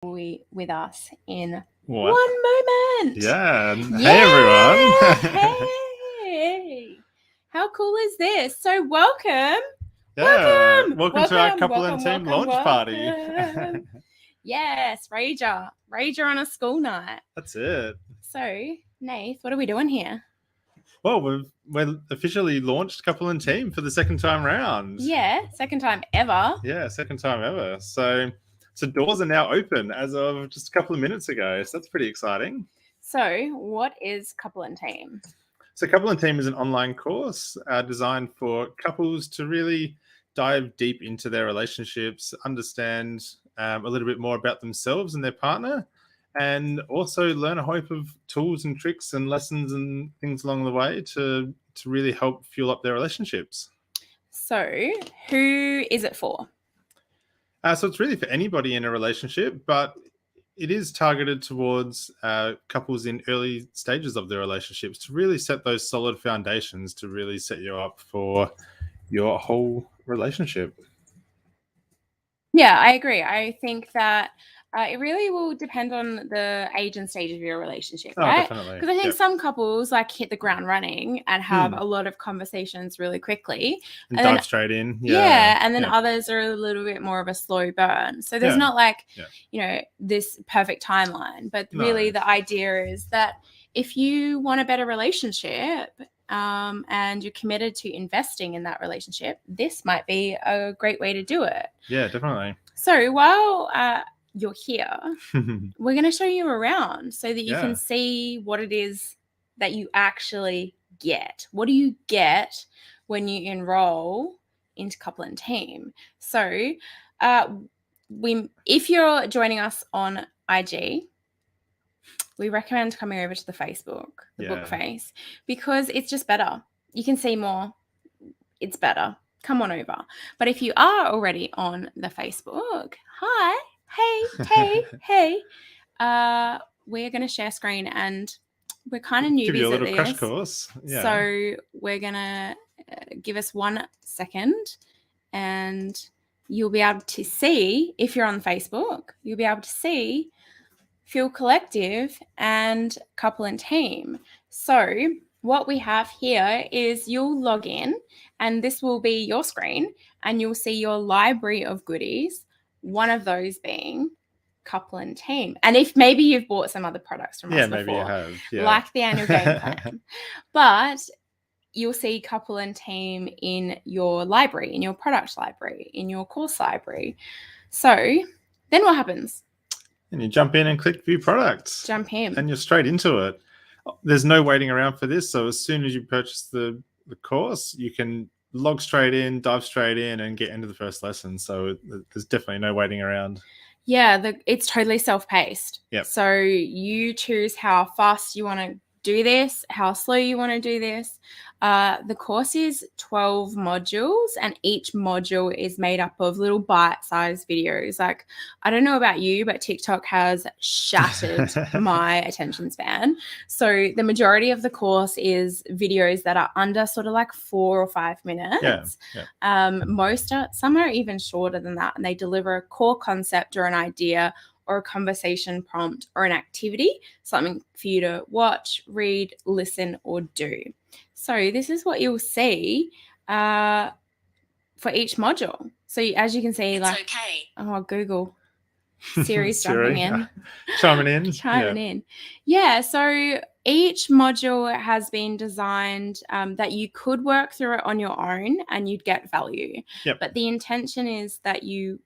with us in What? one moment. Yeah. Hey, everyone. Hey. How cool is this? So welcome. Yeah. Welcome to our couple and team launch party. Yes, Rager on a school night. That's it. So, Nath, what are we doing here? Well, we're officially launched couple and team for the second time round. Yeah, second time ever. Yeah, second time ever. So doors are now open as of just a couple of minutes ago. So that's pretty exciting. So, what is Couple and Team? So Couple and Team is an online course designed for couples to really dive deep into their relationships, understand a little bit more about themselves and their partner, and also learn a host of tools and tricks and lessons and things along the way to really help fuel up their relationships. So, who is it for? So it's really for anybody in a relationship, but it is targeted towards couples in early stages of their relationships to really set those solid foundations to really set you up for your whole relationship. Yeah, I agree. I think that it really will depend on the age and stage of your relationship, right? Definitely. Because I think some couples like hit the ground running and have a lot of conversations really quickly. And dive straight in. Yeah. And then others are a little bit more of a slow burn. So there's not like, this perfect timeline. But really the idea is that if you want a better relationship, and you're committed to investing in that relationship, this might be a great way to do it. Yeah, definitely. So while you're here, we're going to show you around so that you can see what it is that you actually get. What do you get when you enroll into Couple and Team? So if you're joining us on IG, we recommend coming over to the Facebook, the book face, because it's just better. You can see more. It's better. Come on over. But if you are already on the Facebook, hi, hey, we're going to share screen and we're kind of newbies give you a little at crash this. course. Yeah. So we're going to give us 1 second and you'll be able to see, if you're on Facebook, you'll be able to see Feel Collective and Couple and Team. So what we have here is you'll log in and this will be your screen and you'll see your library of goodies, one of those being Couple and Team. And if maybe you've bought some other products from us before, maybe you have. like the annual game plan, but you'll see Couple and Team in your library, in your product library, in your course library. So then what happens? And you jump in and click view products. Jump in. And you're straight into it. There's no waiting around for this. So as soon as you purchase the course, you can log straight in, dive straight in and get into the first lesson. So there's definitely no waiting around. Yeah, it's totally self-paced. Yep. So you choose how fast you want to do this, how slow you want to do this. The course is 12 modules and each module is made up of little bite-sized videos. Like, I don't know about you, but TikTok has shattered my attention span. So the majority of the course is videos that are under sort of like 4 or 5 minutes. Some are even shorter than that, and they deliver a core concept or an idea or a conversation prompt or an activity, something for you to watch, read, listen, or do. So this is what you'll see for each module. So as you can see, Google, Siri's jumping in. Chiming in. Yeah, so each module has been designed that you could work through it on your own and you'd get value. But the intention is that you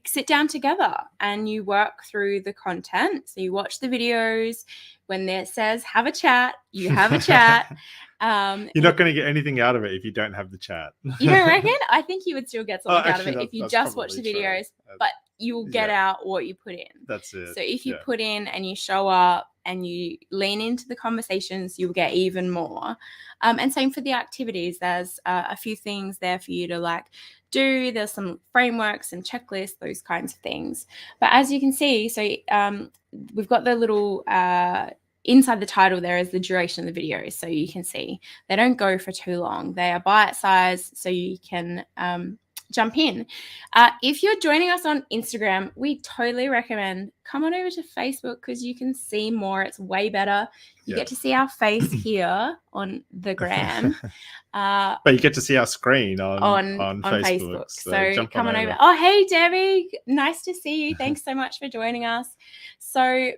sit down together and you work through the content. So you watch the videos. When it says have a chat, you have a chat. You're not going to get anything out of it if you don't have the chat. You don't reckon? I think you would still get something out of it if you just watch the videos, but you'll get out what you put in. That's it. So if you put in and you show up and you lean into the conversations, you'll get even more. And same for the activities. There's a few things there for you to do. There's some frameworks and checklists, those kinds of things. But as you can see, so we've got the little inside the title there is the duration of the videos. So you can see they don't go for too long. They are bite-sized, so you can jump in. If you're joining us on Instagram, we totally recommend come on over to Facebook because you can see more. It's way better. You get to see our face here on the gram. But you get to see our screen on Facebook. So come on over. Oh, hey, Debbie. Nice to see you. Thanks so much for joining us. So,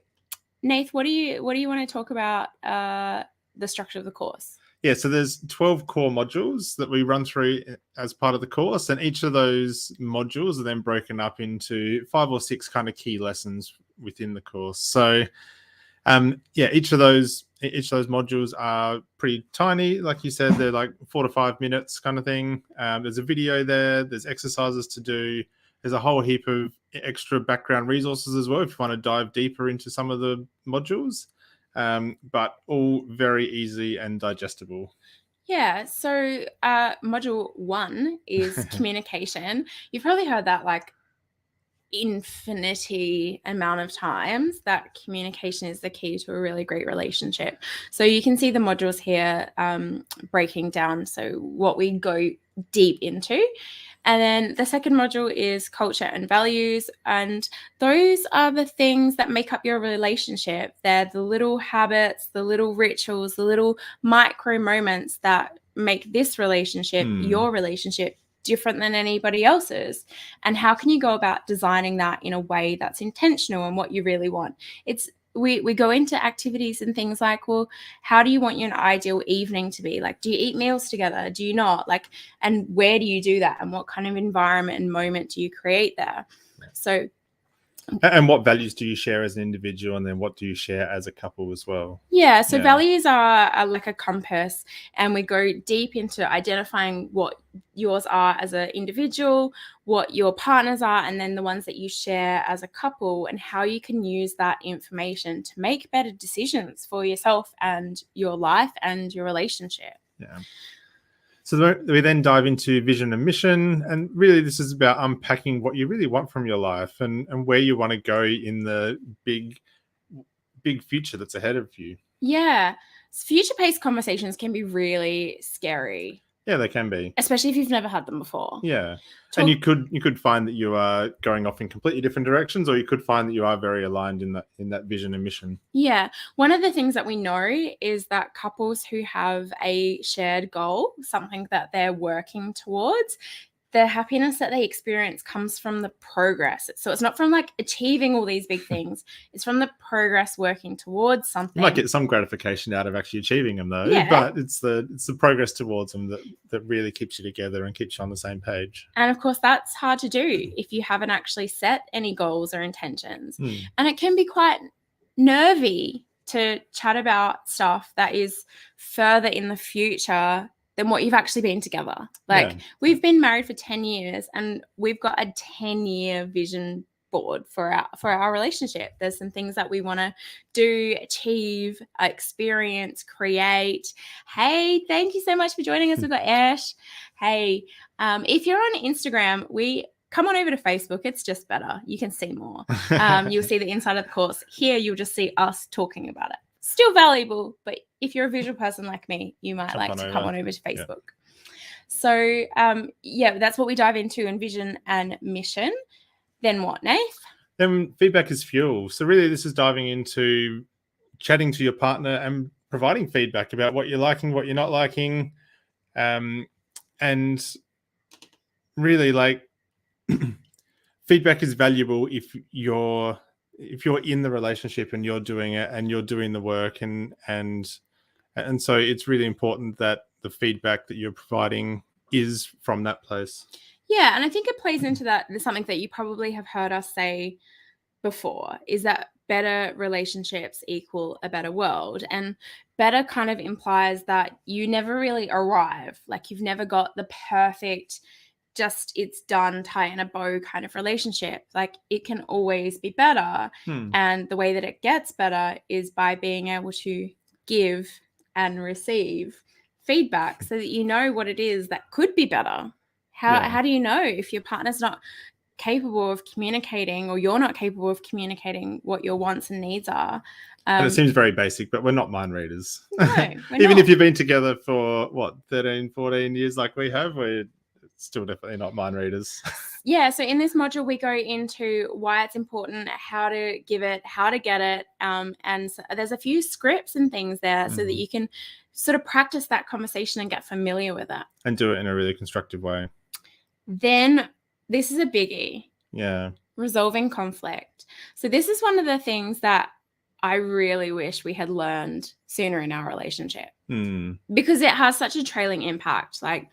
Nath, what do you want to talk about the structure of the course? Yeah, so there's 12 core modules that we run through as part of the course, and each of those modules are then broken up into 5 or 6 kind of key lessons within the course. So, each of those modules are pretty tiny. Like you said, they're like 4 to 5 minutes kind of thing. There's a video there. There's exercises to do. There's a whole heap of extra background resources as well if you want to dive deeper into some of the modules. But all very easy and digestible. Yeah. So module 1 is communication. You've probably heard that like infinity amount of times, that communication is the key to a really great relationship. So you can see the modules here breaking down. So what we go deep into. And then the second module is culture and values. And those are the things that make up your relationship. They're the little habits, the little rituals, the little micro moments that make this relationship, your relationship, different than anybody else's. And how can you go about designing that in a way that's intentional and what you really want? We go into activities and things like, well, how do you want your ideal evening to be? Like, do you eat meals together? Do you not? Like, and where do you do that? And what kind of environment and moment do you create there? So, and what values do you share as an individual, and then what do you share as a couple as well? Yeah, so values are like a compass, and we go deep into identifying what yours are as an individual, what your partners are, and then the ones that you share as a couple, and how you can use that information to make better decisions for yourself and your life and your relationship. Yeah. So we then dive into vision and mission. And really, this is about unpacking what you really want from your life and where you want to go in the big future that's ahead of you. Yeah. Future-paced conversations can be really scary. Yeah, they can be. Especially if you've never had them before. Yeah. And you could find that you are going off in completely different directions, or you could find that you are very aligned in that vision and mission. Yeah. One of the things that we know is that couples who have a shared goal, something that they're working towards, the happiness that they experience comes from the progress. So it's not from like achieving all these big things. It's from the progress working towards something. You might get some gratification out of actually achieving them though, but it's the progress towards them that really keeps you together and keeps you on the same page. And of course, that's hard to do if you haven't actually set any goals or intentions. And it can be quite nervy to chat about stuff that is further in the future than what you've actually been together. Like we've been married for 10 years and we've got a 10-year vision board for our relationship. There's some things that we want to do, achieve, experience, create. Hey, thank you so much for joining us. We've got Ash. Hey, if you're on Instagram, come on over to Facebook. It's just better. You can see more. You'll see the inside of the course. Here, you'll just see us talking about it. Still valuable, but if you're a visual person like me, you might come on over to Facebook. So, that's what we dive into in vision and mission. Then what, Nath? Then feedback is fuel. So really, this is diving into chatting to your partner and providing feedback about what you're liking, what you're not liking, and really, like, feedback is valuable if you're in the relationship and you're doing it and you're doing the work and so it's really important that the feedback that you're providing is from that place. Yeah, and I think it plays into that. There's something that you probably have heard us say before, is that better relationships equal a better world. And better kind of implies that you never really arrive. Like you've never got the perfect, just it's done, tie in a bow kind of relationship. Like it can always be better. And the way that it gets better is by being able to give and receive feedback so that you know what it is that could be better. How do you know if your partner's not capable of communicating or you're not capable of communicating what your wants and needs are? And it seems very basic, but we're not mind readers. No, Even if you've been together for 13, 14 years like we have, still definitely not mind readers. Yeah, so in this module, we go into why it's important, how to give it, how to get it, and so there's a few scripts and things there so that you can sort of practice that conversation and get familiar with it. And do it in a really constructive way. Then this is a biggie. Yeah. Resolving conflict. So this is one of the things that I really wish we had learned sooner in our relationship because it has such a trailing impact. Like,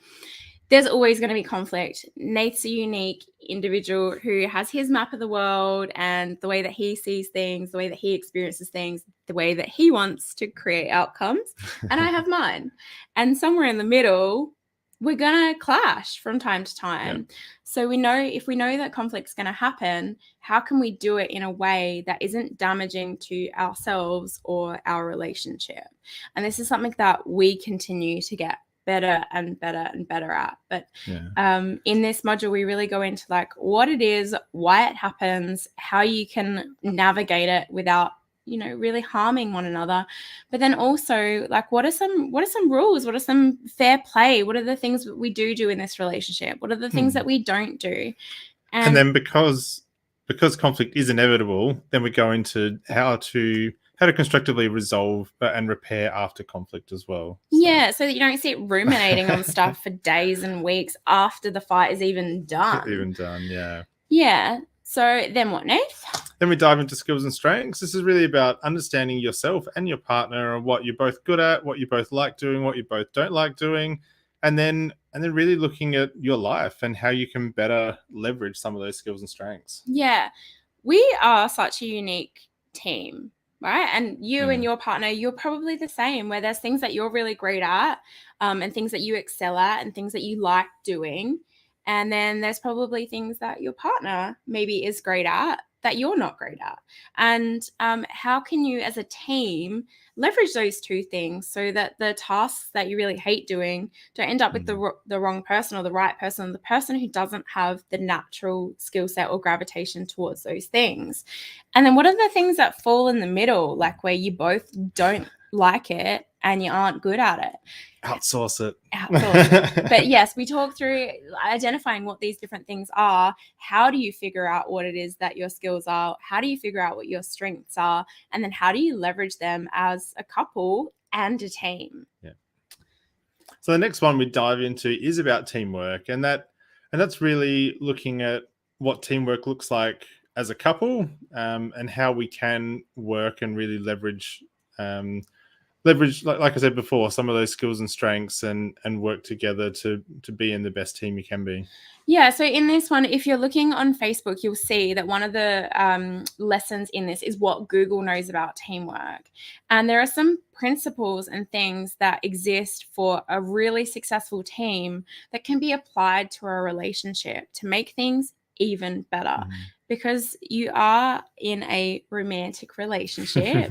there's always going to be conflict. Nate's a unique individual who has his map of the world and the way that he sees things, the way that he experiences things, the way that he wants to create outcomes. And I have mine. And somewhere in the middle, we're going to clash from time to time. Yeah. So if we know that conflict's going to happen, how can we do it in a way that isn't damaging to ourselves or our relationship? And this is something that we continue to get better and better and better at. But in this module, we really go into like what it is, why it happens, how you can navigate it without, really harming one another. But then also, like, what are some rules? What are some fair play? What are the things that we do in this relationship? What are the things that we don't do? And then because conflict is inevitable, then we go into how to constructively resolve and repair after conflict as well. Yeah, so that you don't sit ruminating on stuff for days and weeks after the fight is even done. Yeah. Yeah. So then what, Nate? Then we dive into skills and strengths. This is really about understanding yourself and your partner and what you're both good at, what you both like doing, what you both don't like doing, and then really looking at your life and how you can better leverage some of those skills and strengths. Yeah. We are such a unique team, right? And you and your partner, you're probably the same, where there's things that you're really great at, and things that you excel at and things that you like doing. And then there's probably things that your partner maybe is great at that you're not great at. And how can you as a team leverage those two things so that the tasks that you really hate doing don't end up with the wrong person or the right person, the person who doesn't have the natural skill set or gravitation towards those things. And then what are the things that fall in the middle, like where you both don't like it and you aren't good at it? Outsource it. But yes, we talk through identifying what these different things are. How do you figure out what it is that your skills are? How do you figure out what your strengths are? And then how do you leverage them as a couple and a team? Yeah. So the next one we dive into is about teamwork, and that's really looking at what teamwork looks like as a couple, and how we can work and really leverage, like I said before, some of those skills and strengths and work together to be in the best team you can be. Yeah, so in this one, if you're looking on Facebook, you'll see that one of the lessons in this is what Google knows about teamwork. And there are some principles and things that exist for a really successful team that can be applied to a relationship to make things even better. Because you are in a romantic relationship,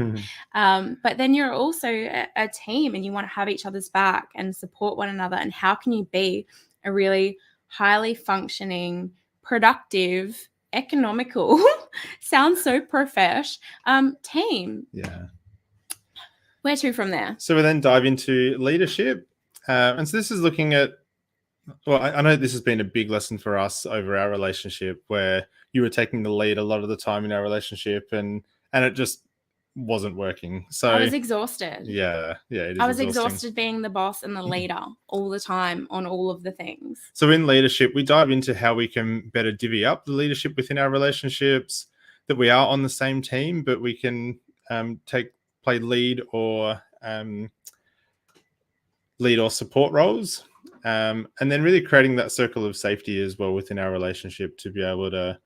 but then you're also a team and you want to have each other's back and support one another. And how can you be a really highly functioning, productive, economical, sounds so profesh, team? Yeah. Where to from there? So we then dive into leadership. And so this is looking at, well, I know this has been a big lesson for us over our relationship, where you were taking the lead a lot of the time in our relationship, and it just wasn't working. So I was exhausted. Yeah, it is. I was exhausted being the boss and the leader all the time on all of the things. So in leadership, we dive into how we can better divvy up the leadership within our relationships, that we are on the same team, but we can play lead or support roles. And then really creating that circle of safety as well within our relationship to be able to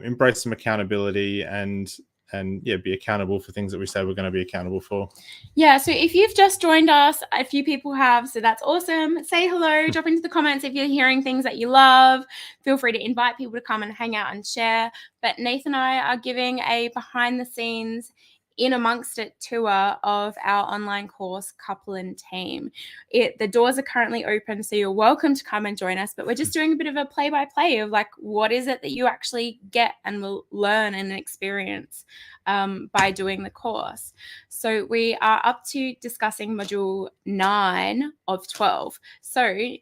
embrace some accountability and be accountable for things that we say we're going to be accountable for. Yeah, so if you've just joined us, a few people have, so that's awesome. Say hello, drop into the comments if you're hearing things that you love. Feel free to invite people to come and hang out and share. But Nathan and I are giving a behind the scenes in amongst it tour of our online course, Couple and Team. The doors are currently open, so you're welcome to come and join us, but we're just doing a bit of a play-by-play of like, what is it that you actually get and will learn and experience by doing the course. So we are up to discussing module 9 of 12. So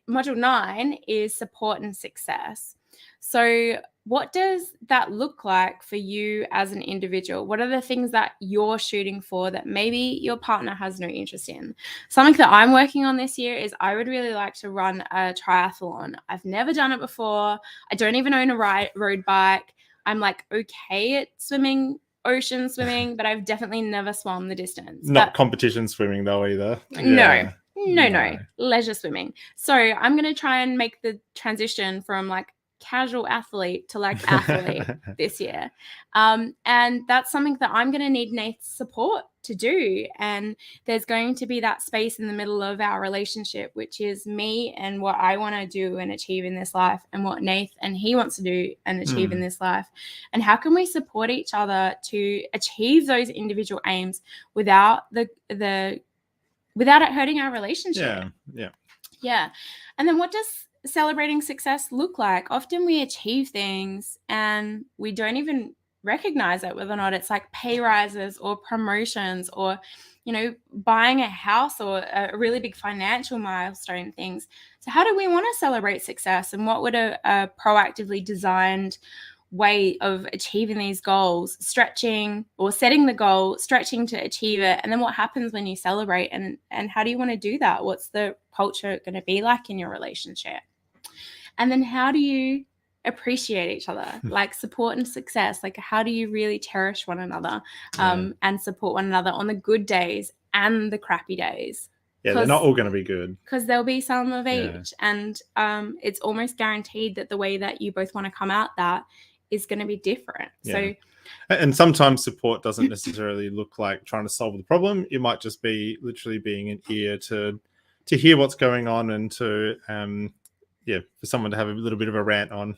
module 9 is support and success. So what does that look like for you as an individual? What are the things that you're shooting for that maybe your partner has no interest in? Something that I'm working on this year is I would really like to run a triathlon. I've never done it before. I don't even own a road bike. I'm like okay at swimming, ocean swimming, but I've definitely never swum the distance. Not competition swimming though either. No. Leisure swimming. So I'm going to try and make the transition from like casual athlete to like athlete this year. And that's something that I'm going to need Nate's support to do. And there's going to be that space in the middle of our relationship, which is me and what I want to do and achieve in this life, and what Nate and he wants to do and achieve in this life. And how can we support each other to achieve those individual aims without without it hurting our relationship? Yeah. And then what does celebrating success look like? Often we achieve things and we don't even recognize it, whether or not it's like pay rises or promotions or, buying a house or a really big financial milestone things. So how do we want to celebrate success, and what would a proactively designed way of achieving these goals, stretching or setting the goal, stretching to achieve it, and then what happens when you celebrate, and how do you want to do that? What's the culture going to be like in your relationship? And then how do you appreciate each other, like support and success? Like, how do you really cherish one another and support one another on the good days and the crappy days? Yeah, they're not all going to be good. Because there'll be some of each. And it's almost guaranteed that the way that you both want to come out that is going to be different. So, and sometimes support doesn't necessarily look like trying to solve the problem. It might just be literally being an ear to hear what's going on, and to for someone to have a little bit of a rant on.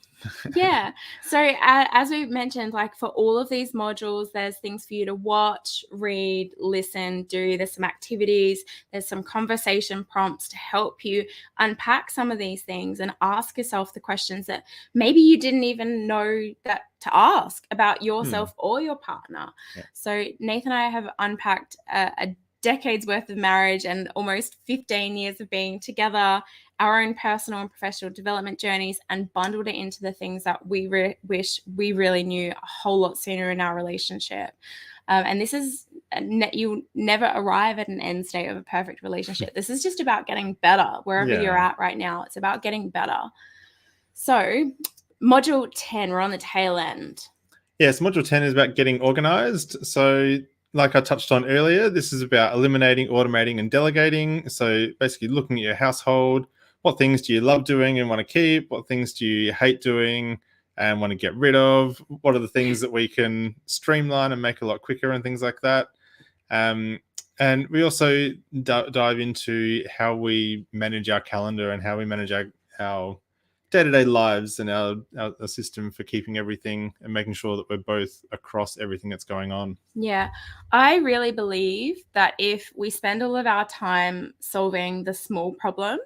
So as we mentioned, like for all of these modules, there's things for you to watch, read, listen, do. There's some activities, there's some conversation prompts to help you unpack some of these things and ask yourself the questions that maybe you didn't even know that to ask about yourself or your partner. So Nathan and I have unpacked a decade's worth of marriage and almost 15 years of being together, our own personal and professional development journeys, and bundled it into the things that we wish we really knew a whole lot sooner in our relationship. And this is, you never arrive at an end state of a perfect relationship. This is just about getting better wherever you're at right now. It's about getting better. So module 10, we're on the tail end. Yes, module 10 is about getting organized. So like I touched on earlier, this is about eliminating, automating, and delegating. So basically looking at your household. What things do you love doing and want to keep? What things do you hate doing and want to get rid of? What are the things that we can streamline and make a lot quicker and things like that? And we also dive into how we manage our calendar and how we manage our day-to-day lives and our system for keeping everything and making sure that we're both across everything that's going on. Yeah, I really believe that if we spend all of our time solving the small problems,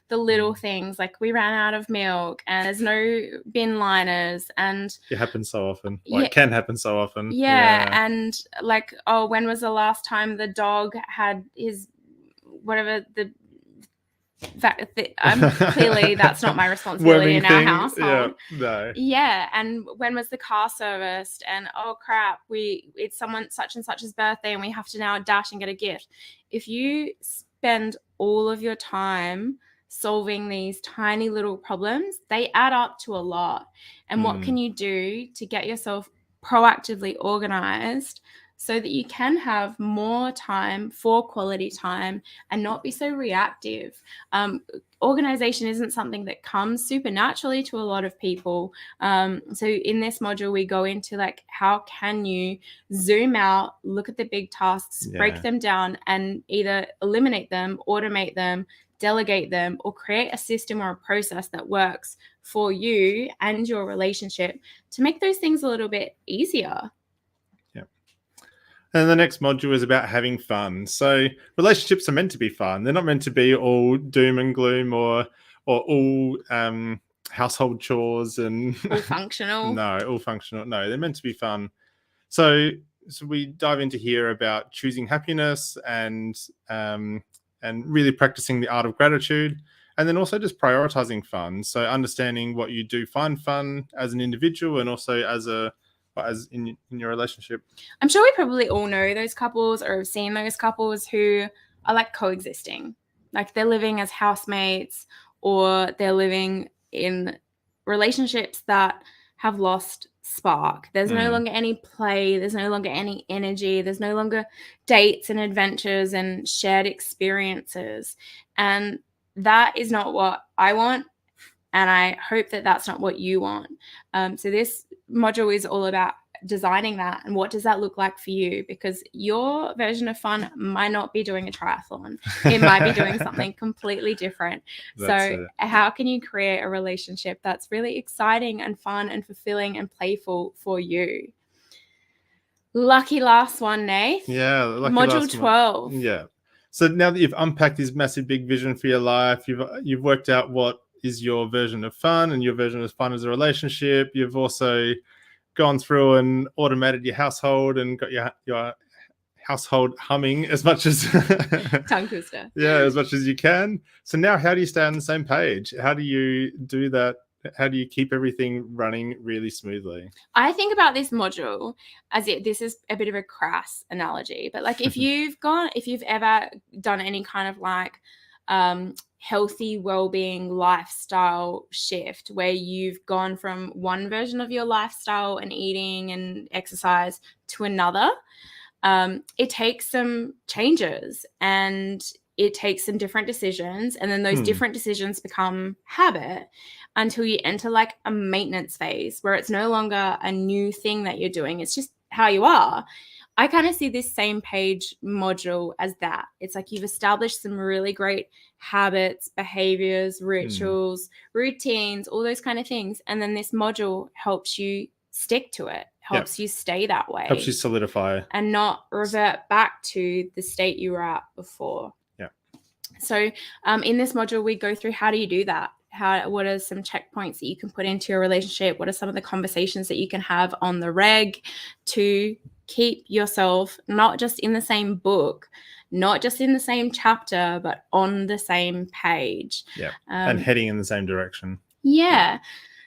the little things, like we ran out of milk and there's no bin liners, and it happens so often. It can happen so often. And like, oh, when was the last time the dog had his whatever clearly that's not my responsibility in our household. And when was the car serviced, and oh crap, it's someone such and such's birthday and we have to now dash and get a gift. If you spend all of your time solving these tiny little problems, they add up to a lot. And what can you do to get yourself proactively organized so that you can have more time for quality time and not be so reactive? Organization isn't something that comes supernaturally to a lot of people. So in this module, we go into like, how can you zoom out, look at the big tasks, break them down, and either eliminate them, automate them, delegate them, or create a system or a process that works for you and your relationship to make those things a little bit easier. And the next module is about having fun. So relationships are meant to be fun. They're not meant to be all doom and gloom or all household chores and All functional. no, all functional. No, they're meant to be fun. So we dive into here about choosing happiness and really practicing the art of gratitude, and then also just prioritizing fun. So understanding what you do find fun as an individual and also as in your relationship. I'm sure we probably all know those couples or have seen those couples who are like coexisting. Like they're living as housemates, or they're living in relationships that have lost spark. There's no longer any play. There's no longer any energy. There's no longer dates and adventures and shared experiences. And that is not what I want. And I hope that that's not what you want. So this module is all about designing that, and what does that look like for you, because your version of fun might not be doing a triathlon. It might be doing something completely different. So how can you create a relationship that's really exciting and fun and fulfilling and playful for you? Lucky last one, Nath. Yeah, lucky module last 12. One. Yeah. So now that you've unpacked this massive big vision for your life, you've worked out what is your version of fun and your version of fun as a relationship. You've also gone through and automated your household and got your household humming as much as tongue twister. Yeah, as much as you can. So now how do you stay on the same page? How do you do that? How do you keep everything running really smoothly? I think about this module as this is a bit of a crass analogy, but like if you've ever done any kind of like healthy well-being lifestyle shift where you've gone from one version of your lifestyle and eating and exercise to another, it takes some changes and it takes some different decisions, and then those different decisions become habit until you enter like a maintenance phase where it's no longer a new thing that you're doing. It's just how you are. I kind of see this same page module as that. It's like you've established some really great habits, behaviors, rituals, routines, all those kind of things. And then this module helps you stick to it, helps you stay that way. Helps you solidify. And not revert back to the state you were at before. Yeah. So in this module, we go through how do you do that? What are some checkpoints that you can put into your relationship? What are some of the conversations that you can have on the reg to keep yourself not just in the same book, not just in the same chapter, but on the same page? Yeah, and heading in the same direction. Yeah.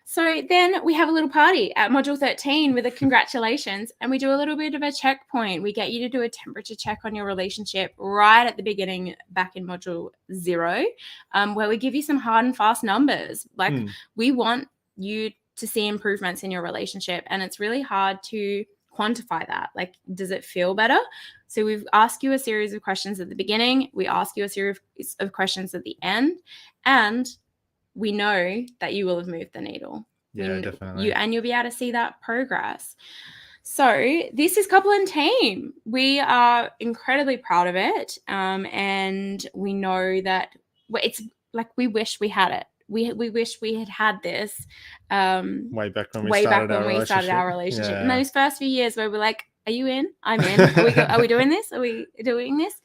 So then we have a little party at module 13 with a congratulations, and we do a little bit of a checkpoint. We get you to do a temperature check on your relationship right at the beginning, back in module 0, where we give you some hard and fast numbers. Like we want you to see improvements in your relationship, and it's really hard to quantify that. Like, does it feel better? So we've asked you a series of questions at the beginning. We ask you a series of questions at the end, and we know that you will have moved the needle. Yeah, definitely. You'll be able to see that progress. So this is Couple and Team. We are incredibly proud of it. And we know that it's like we wish we had it. We wish we had this way back when we started our relationship. Yeah. In those first few years where we're like, are you in? I'm in. Are we doing this? Are we doing this?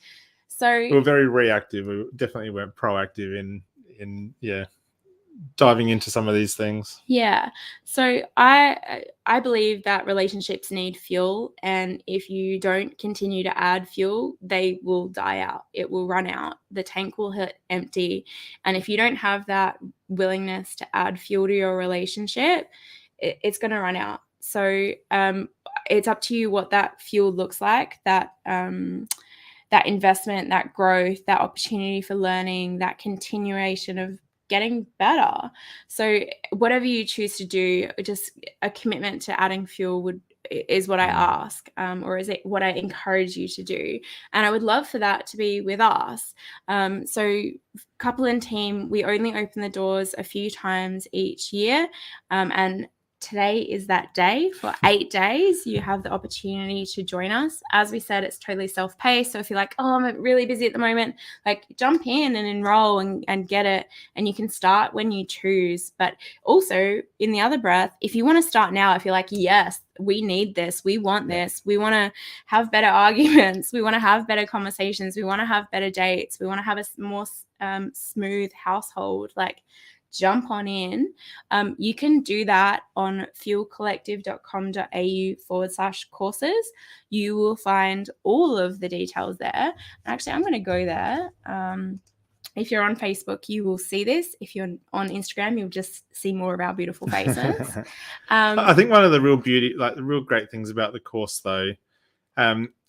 So we were very reactive. We definitely weren't proactive in diving into some of these things. Yeah. So I believe that relationships need fuel, and if you don't continue to add fuel, they will die out. It will run out. The tank will hit empty. And if you don't have that willingness to add fuel to your relationship, it's going to run out. So it's up to you what that fuel looks like, that investment, that growth, that opportunity for learning, that continuation of getting better. So whatever you choose to do, just a commitment to adding fuel is what I ask, or is it what I encourage you to do? And I would love for that to be with us. So Couple and Team, we only open the doors a few times each year, and today is that day. For 8 days, you have the opportunity to join us. As we said, it's totally self-paced. So if you're like, oh, I'm really busy at the moment, like jump in and enroll and get it. And you can start when you choose. But also in the other breath, if you want to start now, if you're like, yes, we need this, we want this, we want to have better arguments, we want to have better conversations, we want to have better dates, we want to have a more smooth household, like jump on in. You can do that on fuelcollective.com.au/courses. You will find all of the details there. Actually, I'm going to go there. If you're on Facebook, you will see this. If you're on Instagram, you'll just see more of our beautiful faces. I think one of the real the real great things about the course, though,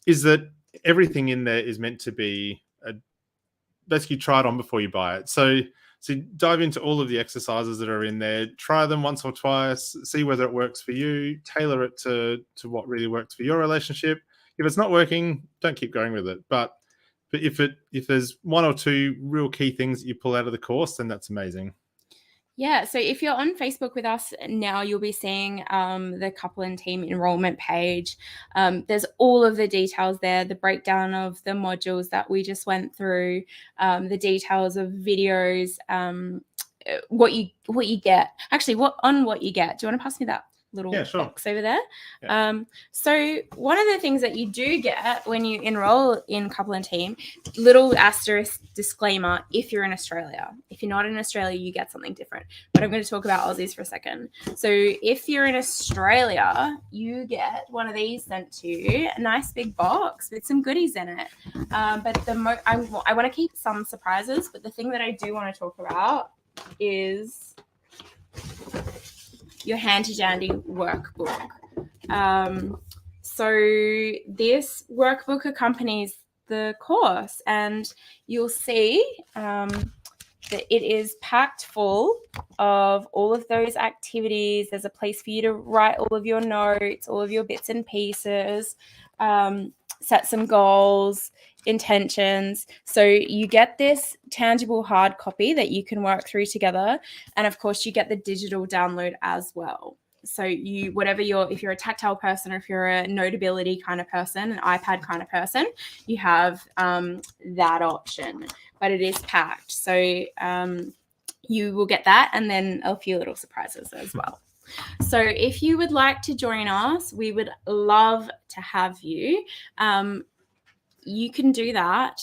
is that everything in there is meant to be basically try it on before you buy it. So dive into all of the exercises that are in there, try them once or twice, see whether it works for you, tailor it to what really works for your relationship. If it's not working, don't keep going with it. But if there's one or two real key things that you pull out of the course, then that's amazing. Yeah, so if you're on Facebook with us now, you'll be seeing the couple and team enrollment page. There's all of the details there, the breakdown of the modules that we just went through, the details of videos, what you get. Actually, what you get. Do you want to pass me that little box over there? Yeah. So one of the things that you do get when you enroll in couple and team, little asterisk disclaimer, if you're in Australia. If you're not in Australia, you get something different. But I'm going to talk about Aussies for a second. So if you're in Australia, you get one of these sent to you, a nice big box with some goodies in it. But I want to keep some surprises, but the thing that I do want to talk about is your handy-dandy workbook. So this workbook accompanies the course, and you'll see that it is packed full of all of those activities. There's a place for you to write all of your notes, all of your bits and pieces, set some goals, intentions. So you get this tangible hard copy that you can work through together. And of course, you get the digital download as well. So if you're a tactile person, or if you're a Notability kind of person, an iPad kind of person, you have that option. But it is packed. So you will get that, and then a few little surprises as well. So if you would like to join us, we would love to have you. You can do that.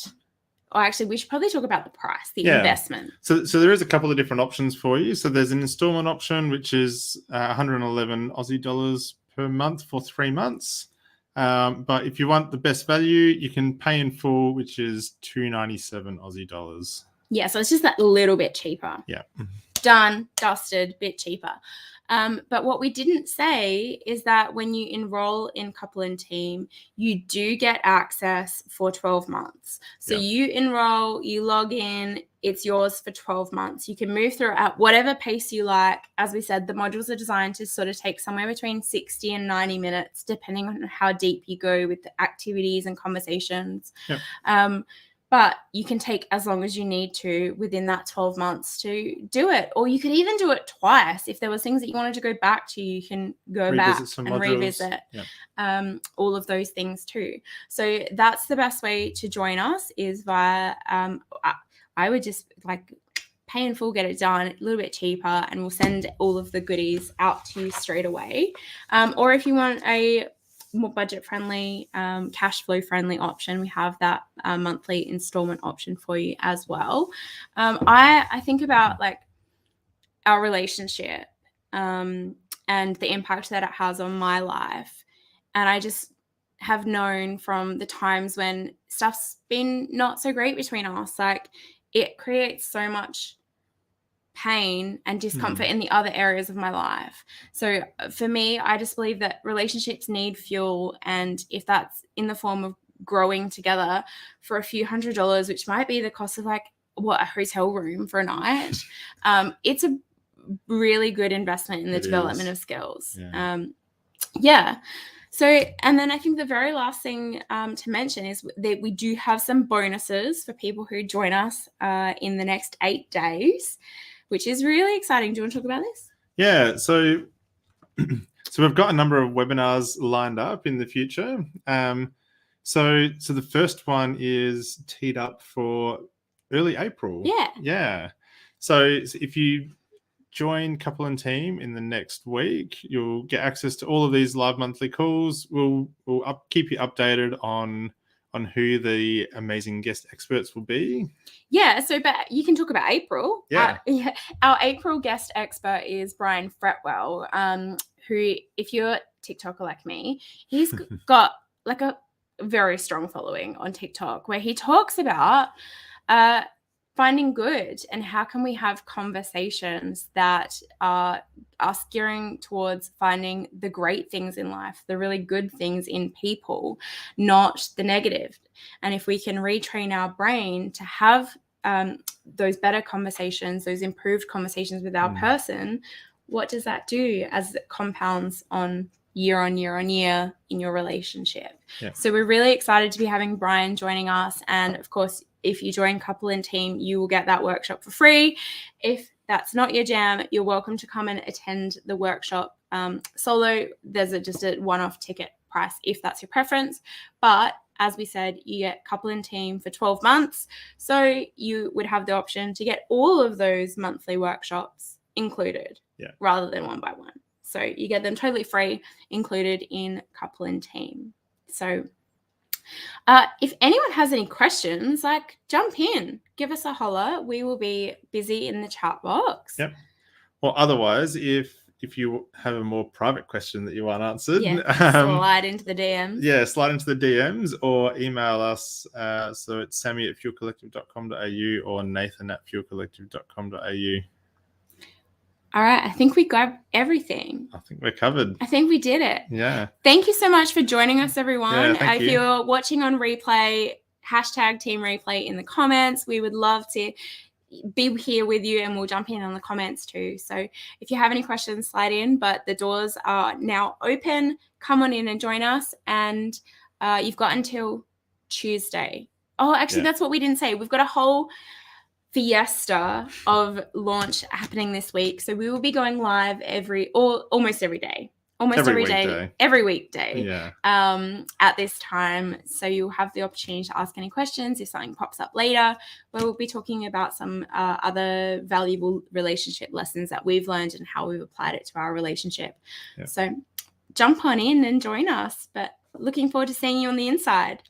Or actually, we should probably talk about the price, the investment. So there is a couple of different options for you. So there's an installment option, which is 111 Aussie dollars per month for 3 months. But if you want the best value, you can pay in full, which is 297 Aussie dollars. Yeah, so it's just that little bit cheaper. Yeah. Done, dusted, bit cheaper. But what we didn't say is that when you enroll in couple and team, you do get access for 12 months. So you enroll, you log in, it's yours for 12 months. You can move through at whatever pace you like. As we said, the modules are designed to sort of take somewhere between 60 and 90 minutes, depending on how deep you go with the activities and conversations. Yep. But you can take as long as you need to within that 12 months to do it. Or you could even do it twice. If there was things that you wanted to go back to, you can go back and revisit all of those things too. So that's the best way to join us, is via, I would just pay in full, get it done, a little bit cheaper, and we'll send all of the goodies out to you straight away. Or if you want a more budget-friendly, cash flow-friendly option, we have that monthly installment option for you as well. I think about our relationship and the impact that it has on my life, and I just have known from the times when stuff's been not so great between us, it creates so much pain and discomfort in the other areas of my life. So for me, I just believe that relationships need fuel, and if that's in the form of growing together for a few $100s, which might be the cost of a hotel room for a night, it's a really good investment in the development of skills. So, and then I think the very last thing to mention is that we do have some bonuses for people who join us in the next 8 days, which is really exciting. Do you want to talk about this? Yeah. So So we've got a number of webinars lined up in the future. So the first one is teed up for early April. Yeah. So if you join Couple and Team in the next week, you'll get access to all of these live monthly calls. We'll keep you updated on who the amazing guest experts will be. Yeah, so but you can talk about April. Our April guest expert is Brian Fretwell, who, if you're a TikToker like me, he's got like a very strong following on TikTok where he talks about finding good and how can we have conversations that are steering towards finding the great things in life, the really good things in people, not the negative. And if we can retrain our brain to have those better conversations, those improved conversations with our person, what does that do as it compounds on year on year in your relationship? So we're really excited to be having Brian joining us. And of course, if you join Couple and Team, you will get that workshop for free. If that's not your jam, you're welcome to come and attend the workshop solo. There's just a one-off ticket price if that's your preference. But as we said, you get Couple and Team for 12 months. So you would have the option to get all of those monthly workshops included rather than one by one. So you get them totally free, included in Couple and Team. So if anyone has any questions, like, jump in, give us a holler. We will be busy in the chat box. Yep. Well, otherwise, if you have a more private question that you want answered, slide into the DMs. Yeah, slide into the DMs or email us. So it's sammy@fuelcollective.com.au or nathan@fuelcollective.com.au. All right. I think we got everything. I think we're covered. I think we did it. Yeah. Thank you so much for joining us, everyone. Thank you. If you're watching on replay, #team_replay in the comments. We would love to be here with you, and we'll jump in on the comments too. So if you have any questions, slide in, but the doors are now open. Come on in and join us. And you've got until Tuesday. Oh, actually, that's what we didn't say. We've got a whole fiesta of launch happening this week. So we will be going live almost every day. Every weekday at this time. So you'll have the opportunity to ask any questions if something pops up later, where we'll be talking about some other valuable relationship lessons that we've learned and how we've applied it to our relationship. So jump on in and join us. But looking forward to seeing you on the inside.